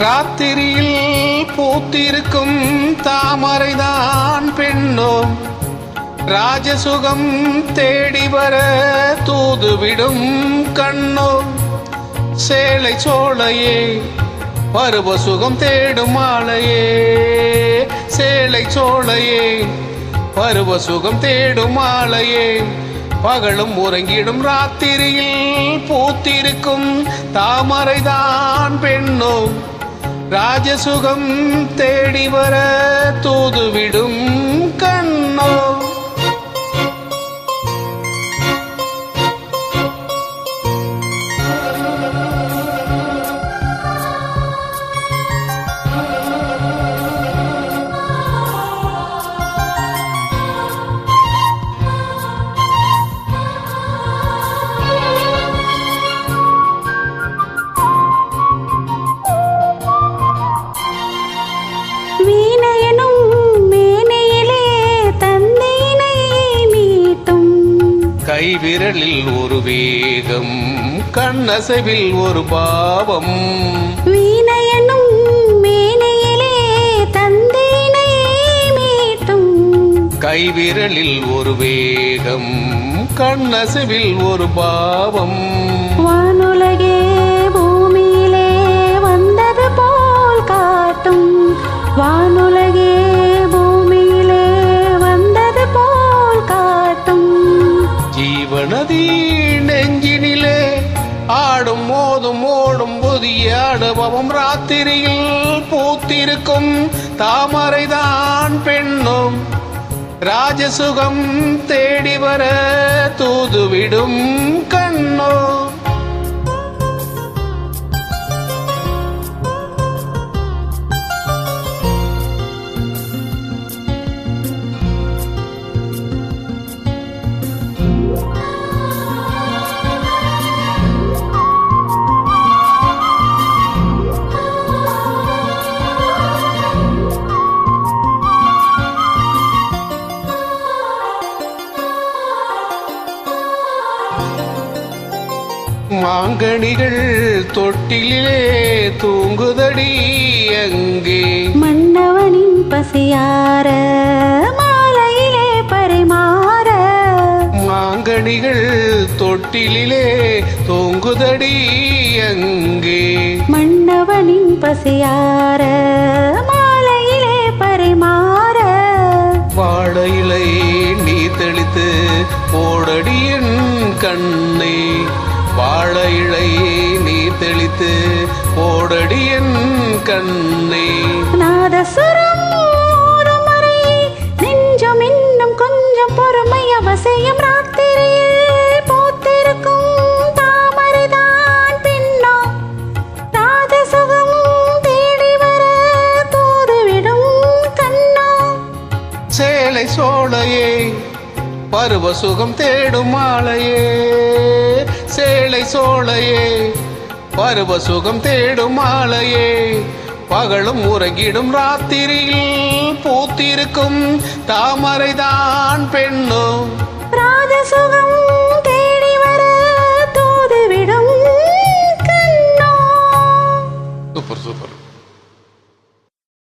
ராத்திரியில் பூத்திருக்கும் தாமரைதான் பெண்ணோ, ராஜசுகம் தேடி வர தூதுவிடும் கண்ணோ. சேலை சோலையே பருவ சுகம் தேடும் மாலையே, சேலை சோலையே பருவ சுகம் தேடும் மாலையே. பகலும் உறங்கிடும் ராத்திரியில் பூத்திருக்கும் தாமரைதான் பெண்ணோ, ராஜசுகம் தேடி வர தூதுவிடும் கண்ணோ. கைவிரலில் ஒரு வேகம், கண்ணசைவில் ஒரு பாவம். வீணையனும் மேனையிலே தந்தேனை மீட்டும். கைவிரலில் ஒரு வேகம், கண்ணசைவில் ஒரு பாவம். வானுலகே பூமியிலே வந்தது போல் காட்டும், வானுலகே பூமியிலே வந்தது போல் காட்டும். ஜீவநதி நெஞ்சினிலே ஆடும் மோதும் ஓடும் புதிய அனுபவம். ராத்திரியில் பூத்திருக்கும் தாமரைதான் பெண்ணும், ராஜசுகம் தேடி வர தூதுவிடும் கண்ணோ. மாங்கனிகள் தொட்டிலே தூங்குதடி அங்கே, மன்னவனின் பசியார மாலையிலே பரிமாற. மாங்கனிகள் தொட்டிலே தூங்குதடி அங்கே, மன்னவனின் பசியார மாலையிலே பரிமாற. வாழையிலை நீ தெளித்து போடடியின் கண்ணை, வாழையிலை நீ தெளித்து போடடியின் கண்ணை. நாதசுரம் முறை நெஞ்சம் இன்னும் கொஞ்சம் பொறுமை அவசியம். ராத்திரியில் பூத்திருக்கும் தாமரைதான் பெண்ணோ, ராஜசுகம் தேடி வர தூதுவிடும் கண்ணோ. சேலை சோலையே பருவ சுகம் தேடும் மாலையே, சேலை சோலையே பருவ சுகம் தேடும் மாலையே. பகலும் உறங்கிடும் ராத்திரியில் பூத்திருக்கும் தாமரைதான் பெண்ணோ, ராஜசுகம்